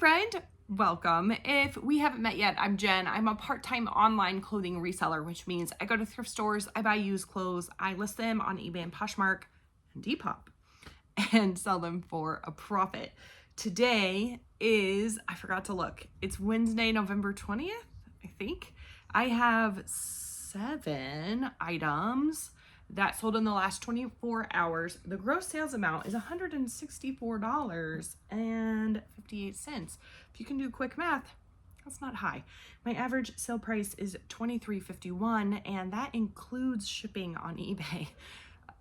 friend, welcome. If we haven't met yet, I'm Jen. I'm a part-time online clothing reseller, which means I go to thrift stores, I buy used clothes, I list them on eBay and Poshmark and Depop and sell them for a profit. Today is, I forgot to look, it's Wednesday, November 20th, I think. I have 7 items that sold in the last 24 hours. The gross sales amount is $164.58. If you can do quick math, that's not high. My average sale price is $23.51, and that includes shipping on eBay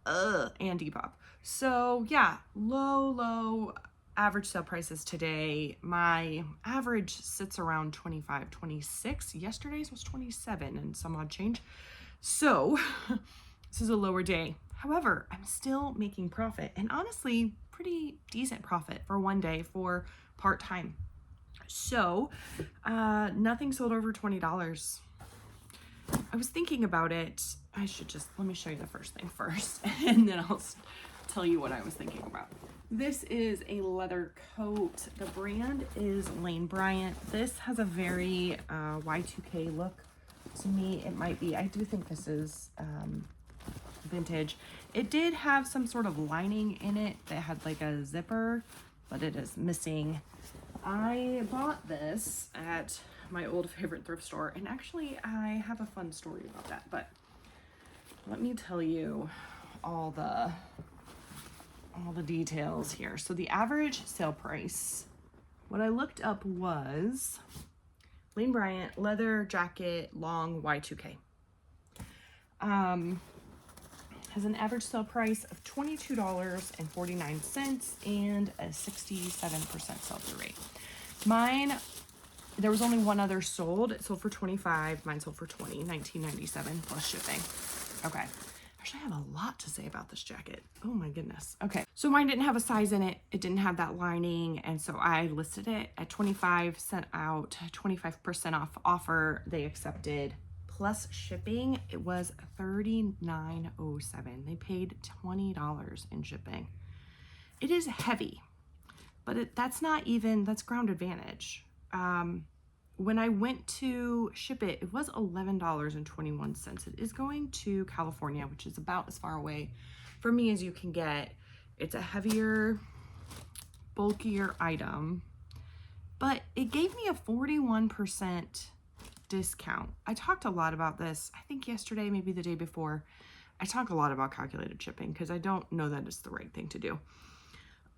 and Depop. So yeah, low average sale prices today. My average sits around 25, 26. Yesterday's was 27 and some odd change. So this is a lower day. However, I'm still making profit, and honestly, pretty decent profit for one day for part-time. So nothing sold over $20. I was thinking about it. Let me show you the first thing first, and then I'll tell you what I was thinking about. This is a leather coat. The brand is Lane Bryant. This has a very Y2K look to me. It might be. I do think this is vintage. It did have some sort of lining in it that had like a zipper, but it is missing. I bought this at my old favorite thrift store, and actually I have a fun story about that, but let me tell you all the details here. So the average sale price, what I looked up was Lane Bryant leather jacket, long Y2K. Has an average sale price of $22.49 and a 67% sell-through rate. Mine, there was only one other sold. It sold for $25. Mine sold for $20, $19.97 plus shipping. Okay. Actually, I have a lot to say about this jacket. Oh my goodness. Okay. So mine didn't have a size in it. It didn't have that lining. And so I listed it at 25, sent out 25% off offer. They accepted. Plus shipping, it was $39.07. They paid $20 in shipping. It is heavy, but that's ground advantage. When I went to ship it, it was $11.21. It is going to California, which is about as far away for me as you can get. It's a heavier, bulkier item, but it gave me a 41% discount. I talked a lot about this, I think yesterday, maybe the day before. I talk a lot about calculated shipping because I don't know that it's the right thing to do.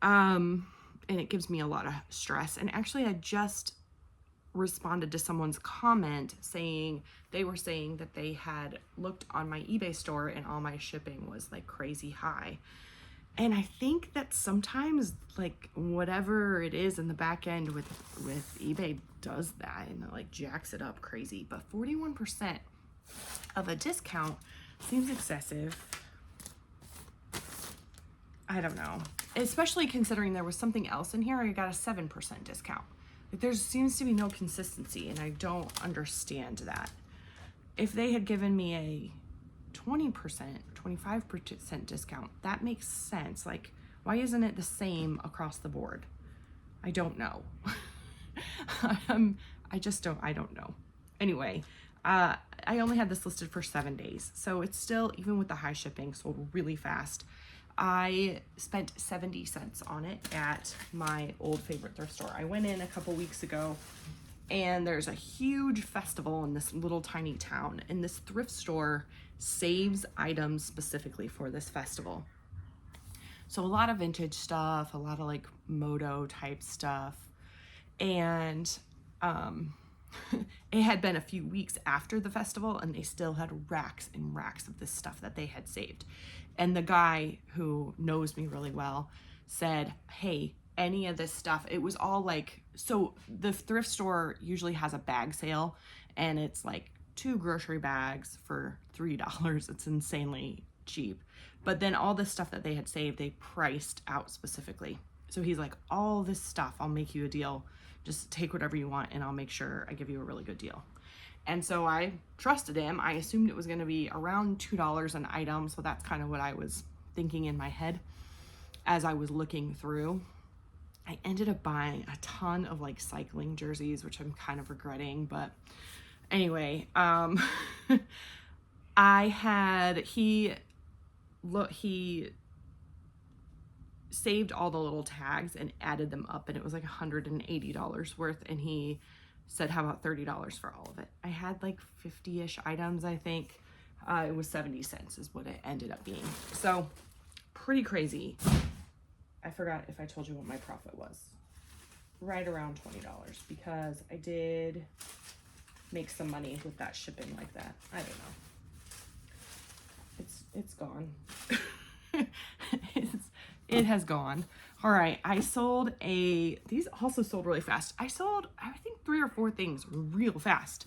And it gives me a lot of stress. And actually, I just responded to someone's comment saying that they had looked on my eBay store and all my shipping was like crazy high. And I think that sometimes like whatever it is in the back end with eBay does that and it like jacks it up crazy. But 41% of a discount seems excessive. I don't know. Especially considering there was something else in here. I got a 7% discount. Like there seems to be no consistency, and I don't understand that. If they had given me a 20%, 25% discount, that makes sense. Like, why isn't it the same across the board? I don't know. I don't know. Anyway, I only had this listed for 7 days. So it's still, even with the high shipping, sold really fast. I spent 70 cents on it at my old favorite thrift store. I went in a couple weeks ago, and there's a huge festival in this little tiny town, and this thrift store saves items specifically for this festival. So a lot of vintage stuff, a lot of like moto type stuff, and it had been a few weeks after the festival, and they still had racks and racks of this stuff that they had saved. And the guy who knows me really well said, hey, any of this stuff, it was all like, so the thrift store usually has a bag sale, and it's like 2 grocery bags for $3. It's insanely cheap. But then all this stuff that they had saved, they priced out specifically. So he's like, all this stuff, I'll make you a deal. Just take whatever you want and I'll make sure I give you a really good deal. And so I trusted him. I assumed it was going to be around $2 an item. So that's kind of what I was thinking in my head as I was looking through. I ended up buying a ton of like cycling jerseys, which I'm kind of regretting, but anyway, he saved all the little tags and added them up, and it was like $180 worth, and he said, how about $30 for all of it? I had like 50-ish items, I think. It was 70 cents is what it ended up being. So pretty crazy. I forgot if I told you what my profit was. Right around $20, because I did make some money with that shipping like that. I don't know. It's gone. It has gone. All right, these also sold really fast. I sold, I think 3 or 4 things real fast.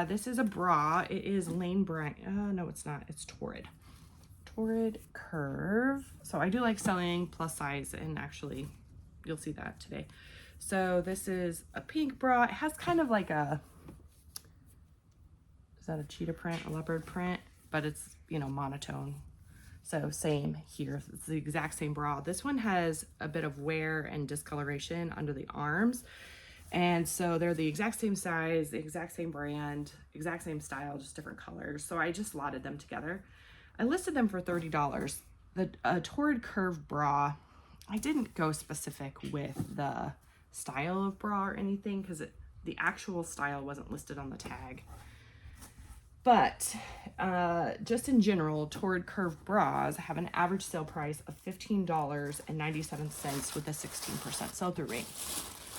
This is a bra. It is Lane Bryant. No, it's not. It's Torrid Curve. So I do like selling plus size, and actually you'll see that today. So this is a pink bra. It has kind of like is that a cheetah print, a leopard print, but it's, you know, monotone. So same here, it's the exact same bra. This one has a bit of wear and discoloration under the arms. And so they're the exact same size, the exact same brand, exact same style, just different colors. So I just lotted them together. I listed them for $30. The Torrid Curve bra, I didn't go specific with the style of bra or anything, because the actual style wasn't listed on the tag. But just in general, Torrid Curve bras have an average sale price of $15.97 with a 16% sell-through rate.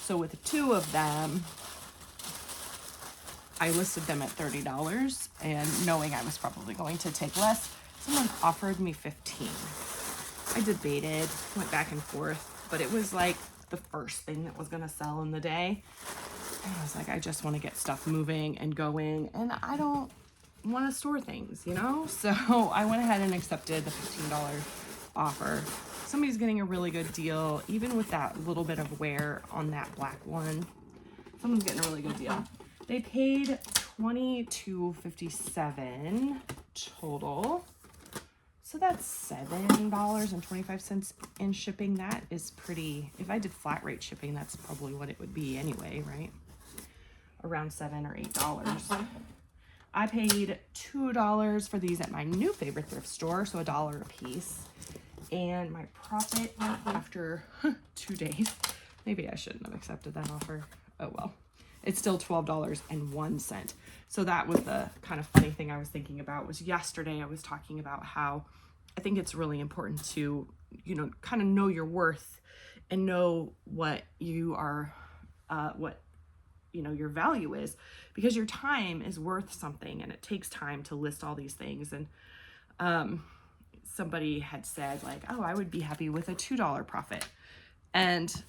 So with 2 of them, I listed them at $30, and knowing I was probably going to take less, someone offered me $15. I debated, went back and forth, but it was like the first thing that was gonna sell in the day. And I was like, I just wanna get stuff moving and going, and I don't want to store things, you know? So I went ahead and accepted the $15 offer. Somebody's getting a really good deal, even with that little bit of wear on that black one. Someone's getting a really good deal. They paid $22.57 total. So that's $7.25 in shipping. That is pretty, if I did flat rate shipping, that's probably what it would be anyway, right? Around $7 or $8. I paid $2 for these at my new favorite thrift store, so $1 a piece. And my profit after 2 days, maybe I shouldn't have accepted that offer. Oh well, it's still $12.01. So that was the kind of funny thing I was thinking about. Was yesterday I was talking about how I think it's really important to, you know, kind of know your worth and know what you are, you know, your value is, because your time is worth something, and it takes time to list all these things. And somebody had said like, oh, I would be happy with a $2 profit, and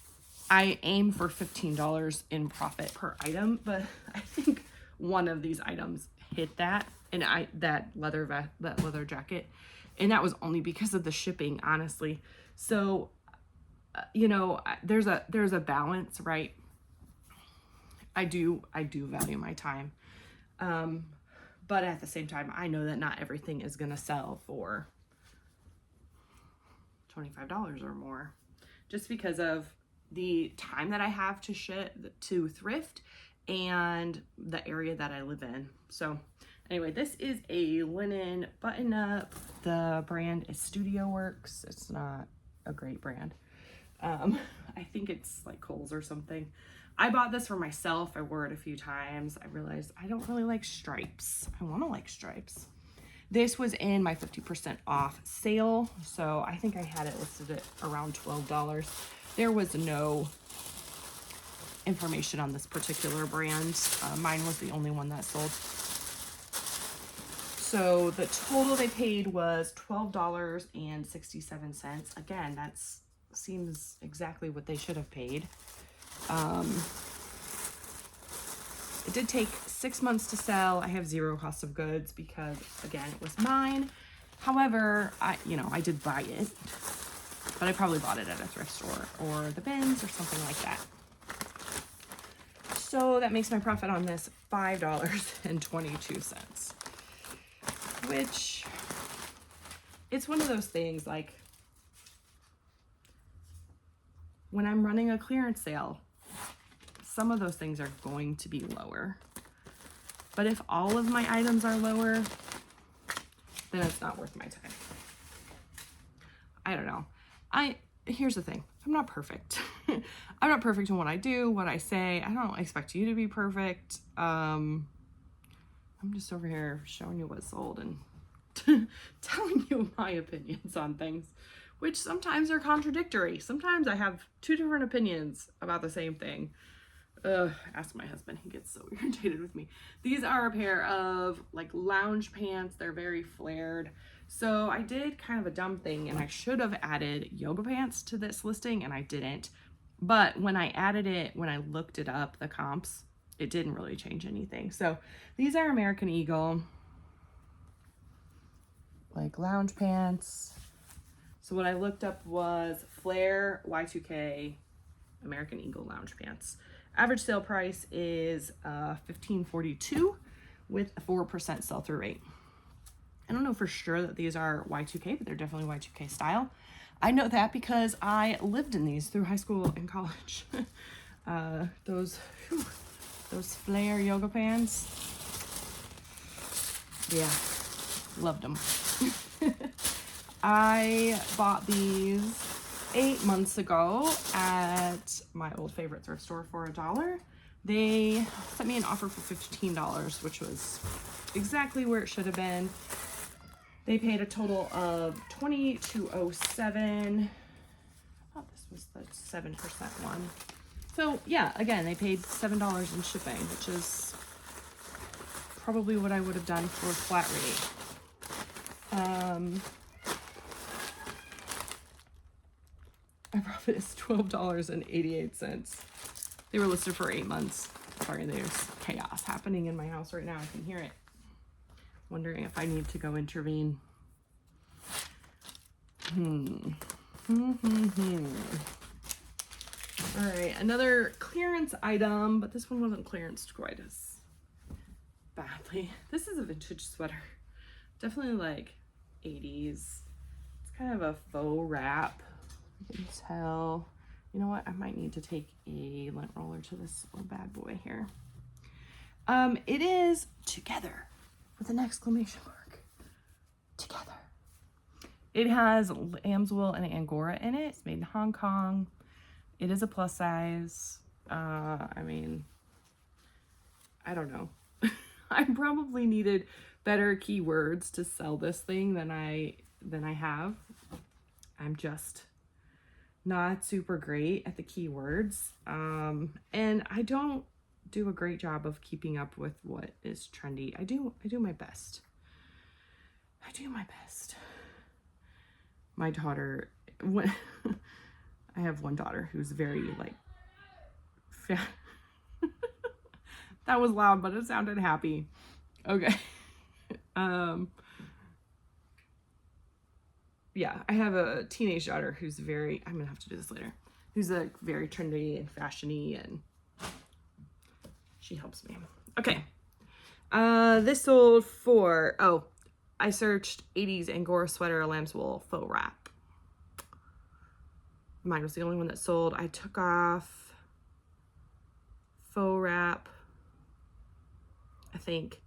I aim for $15 in profit per item, but I think one of these items hit that, and that leather jacket, and that was only because of the shipping, honestly. So you know, there's a balance, right? I do value my time. But at the same time, I know that not everything is going to sell for $25 or more, just because of the time that I have to thrift and the area that I live in. So anyway, this is a linen button up. The brand is Studio Works. It's not a great brand. I think it's like Kohl's or something. I bought this for myself. I wore it a few times. I realized I don't really like stripes. I want to like stripes. This was in my 50% off sale, so I think I had it listed at around $12. There was no information on this particular brand. Mine was the only one that sold. So the total they paid was $12.67. Again, that seems exactly what they should have paid. It did take 6 months to sell. I have 0 cost of goods because, again, it was mine. However, I did buy it, but I probably bought it at a thrift store or the bins or something like that. So that makes my profit on this $5.22, which it's one of those things, like, when I'm running a clearance sale, some of those things are going to be lower. But if all of my items are lower, then it's not worth my time. I don't know. Here's the thing. I'm not perfect. I'm not perfect in what I do, what I say. I don't expect you to be perfect. I'm just over here showing you what's sold and telling you my opinions on things, which sometimes are contradictory. Sometimes I have two different opinions about the same thing. Ask my husband, he gets so irritated with me. These are a pair of like lounge pants. They're very flared. So I did kind of a dumb thing, and I should have added yoga pants to this listing, and I didn't. But when I added it, when I looked it up, the comps, it didn't really change anything. So these are American Eagle, like lounge pants. So what I looked up was flare Y2K American Eagle lounge pants. Average sale price is $15.42 with a 4% sell-through rate. I don't know for sure that these are Y2K, but they're definitely Y2K style. I know that because I lived in these through high school and college. Those flare yoga pants. Yeah, loved them. I bought these 8 months ago at my old favorite thrift store for $1. They sent me an offer for $15, which was exactly where it should have been. They paid a total of $22.07. I thought this was the 7% one. So yeah, again, they paid $7 in shipping, which is probably what I would have done for flat rate. My profit is $12.88. They were listed for 8 months. Sorry, there's chaos happening in my house right now. I can hear it. Wondering if I need to go intervene. All right, another clearance item, but this one wasn't clearanced quite as badly. This is a vintage sweater. Definitely like 80s. It's kind of a faux wrap. You can tell. You know what? I might need to take a lint roller to this little bad boy here. It is together with an exclamation mark. Together. It has lamb's wool and Angora in it. It's made in Hong Kong. It is a plus size. I mean, I don't know. I probably needed better keywords to sell this thing than I have. I'm just not super great at the keywords. And I don't do a great job of keeping up with what is trendy. I do my best. I do my best. My daughter, when I have one daughter who's very like that was loud, but it sounded happy. Okay. Yeah, I have a teenage daughter who's very, I'm gonna have to do this later, who's like very trendy and fashiony, and she helps me. Okay. This sold for, I searched 80s Angora sweater, lamb's wool, faux wrap. Mine was the only one that sold. I took off faux wrap, I think.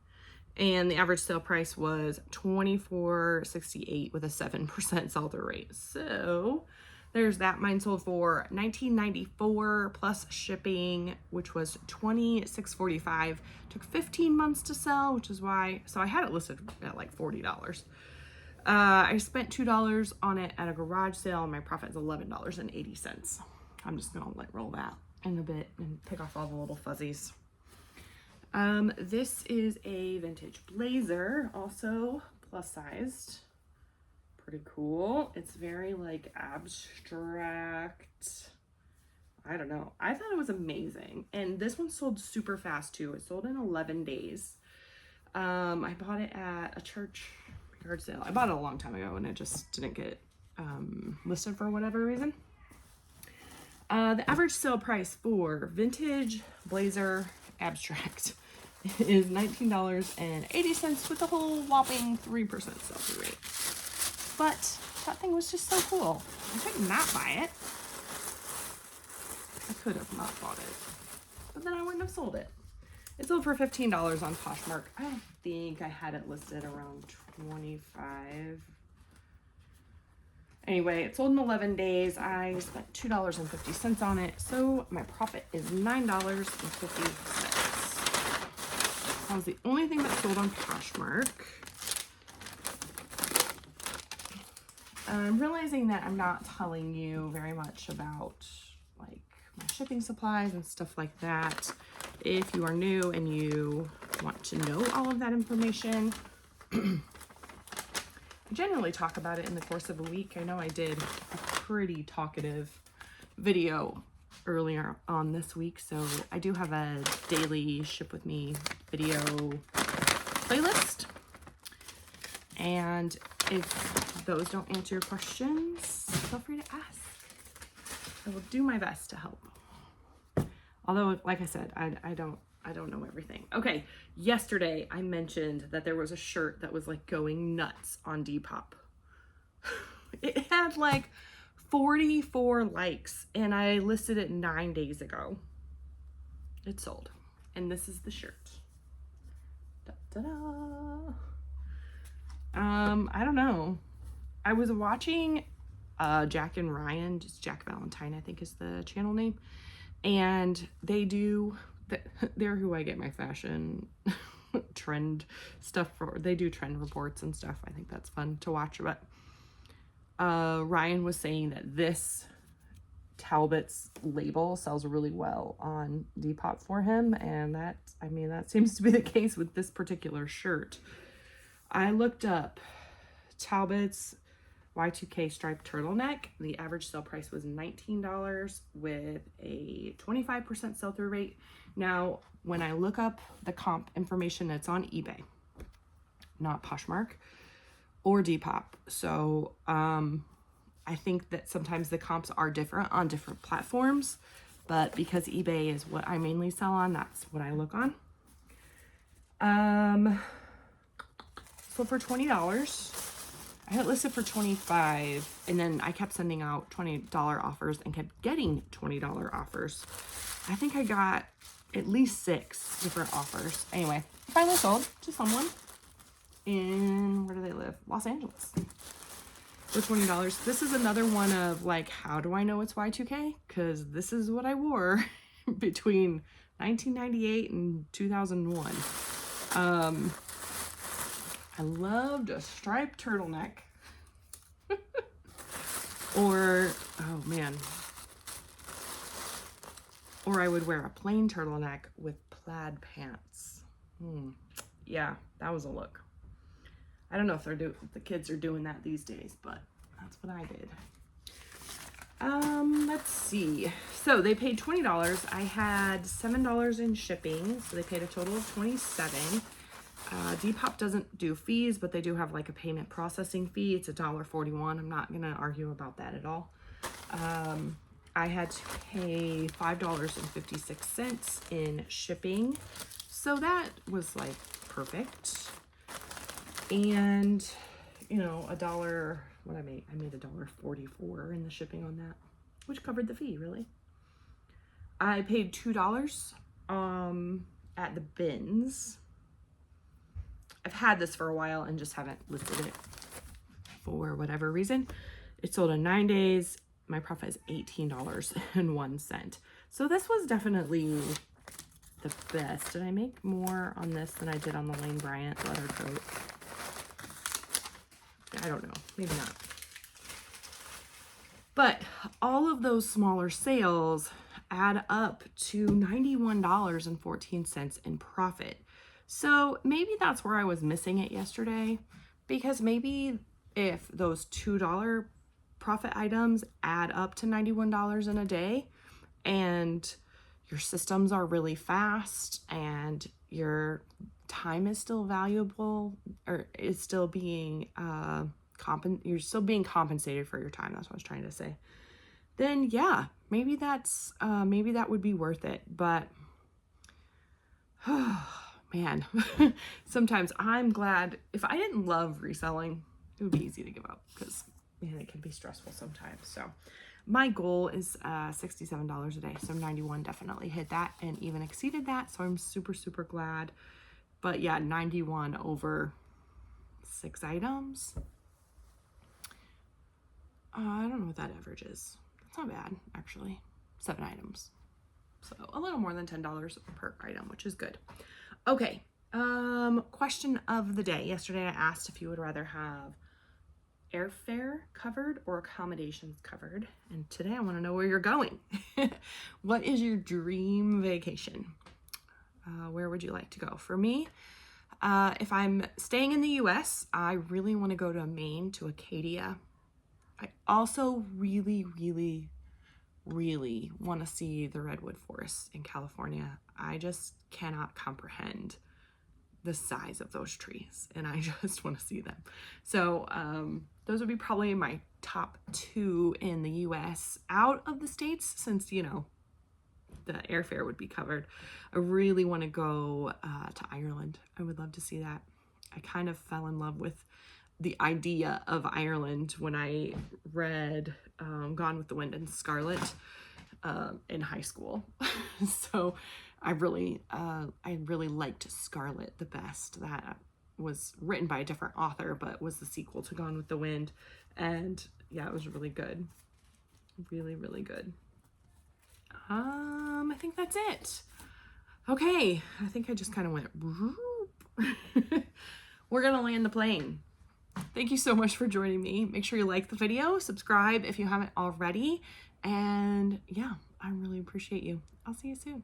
And the average sale price was $24.68 with a 7% sell-through rate. So there's that. Mine sold for $19.94 plus shipping, which was $26.45. Took 15 months to sell, which is why, so I had it listed at like $40. I spent $2 on it at a garage sale, and my profit is $11.80. I'm just gonna let roll that in a bit and pick off all the little fuzzies. This is a vintage blazer, also plus sized. Pretty cool. It's very like abstract. I don't know. I thought it was amazing. And this one sold super fast too. It sold in 11 days. I bought it at a church yard sale. I bought it a long time ago and it just didn't get listed for whatever reason. The average sale price for vintage blazer abstract is $19.80 with a whole whopping 3% sell-through rate. But that thing was just so cool. I couldn't not buy it. I could have not bought it, but then I wouldn't have sold it. It sold for $15 on Poshmark. I think I had it listed around 25. Anyway, it sold in 11 days. I spent $2.50 on it, so my profit is $9.50. That was the only thing that sold on Poshmark. I'm realizing that I'm not telling you very much about like my shipping supplies and stuff like that. If you are new and you want to know all of that information, I generally talk about it in the course of a week. I know I did a pretty talkative video earlier on this week, so I do have a daily Ship With Me video playlist. And if those don't answer your questions, feel free to ask. I will do my best to help. Although, like I said, I don't know everything. Okay, yesterday I mentioned that there was a shirt that was like going nuts on Depop. It had like 44 likes and I listed it 9 days ago. It sold. And this is the shirt. Da-da-da. I don't know. I was watching Jack and Ryan, just Jack Valentine, I think is the channel name. And they're who I get my fashion trend stuff for. They do trend reports and stuff. I think that's fun to watch. But Ryan was saying that this Talbot's label sells really well on Depop for him. And that seems to be the case with this particular shirt. I looked up Talbot's Y2K striped turtleneck. The average sale price was $19 with a 25% sell-through rate. Now, when I look up the comp information, it's on eBay, not Poshmark or Depop. So I think that sometimes the comps are different on different platforms, but because eBay is what I mainly sell on, that's what I look on. So for $20, I had it listed for $25, and then I kept sending out $20 offers and kept getting $20 offers. I think I got at least 6 different offers. Anyway, I finally sold to someone in, where do they live? Los Angeles. For $20. This is another one of like, how do I know it's Y2K? Because this is what I wore between 1998 and 2001. I loved a striped turtleneck. Or, oh man. Or I would wear a plain turtleneck with plaid pants. Yeah, that was a look. I don't know if the kids are doing that these days, but that's what I did. Let's see. So they paid $20. I had $7 in shipping, so they paid a total of $27. Depop doesn't do fees, but they do have like a payment processing fee. It's $1.41. I'm not gonna argue about that at all. I had to pay $5.56 in shipping, so that was like perfect. And you know, what I made $1.44 in the shipping on that, which covered the fee, really. I paid $2 at the bins. I've had this for a while and just haven't listed it for whatever reason. It sold in 9 days. My profit is $18.01. So this was definitely the best. Did I make more on this than I did on the Lane Bryant leather coat? I don't know, maybe not. But all of those smaller sales add up to $91.14 in profit. So maybe that's where I was missing it yesterday, because maybe if those $2 profit items add up to $91 in a day and your systems are really fast and your time is still valuable, or is still being you're still being compensated for your time, that's what I was trying to say, then yeah, maybe that's maybe that would be worth it. But man, sometimes I'm glad. If I didn't love reselling, it would be easy to give up, because man, it can be stressful sometimes. So, my goal is $67 a day. So 91 definitely hit that and even exceeded that. So I'm super, super glad. But yeah, 91 over 6 items. I don't know what that average is. That's not bad, actually. 7 items. So a little more than $10 per item, which is good. Okay. Question of the day. Yesterday I asked if you would rather have airfare covered or accommodations covered. And today I want to know where you're going. What is your dream vacation? Where would you like to go? For me, if I'm staying in the US, I really want to go to Maine, to Acadia. I also really, really, really want to see the redwood forests in California. I just cannot comprehend the size of those trees, and I just want to see them. So those would be probably my top 2 in the US out of the States, since, you know, the airfare would be covered. I really want to go to Ireland. I would love to see that. I kind of fell in love with the idea of Ireland when I read Gone with the Wind and Scarlet in high school. So I really liked Scarlet the best. That was written by a different author, but was the sequel to Gone with the Wind. And yeah, it was really good. Really, really good. I think that's it. Okay, I think I just kind of went whoop. We're gonna land the plane. Thank you so much for joining me. Make sure you like the video, subscribe if you haven't already, and yeah, I really appreciate you. I'll see you soon.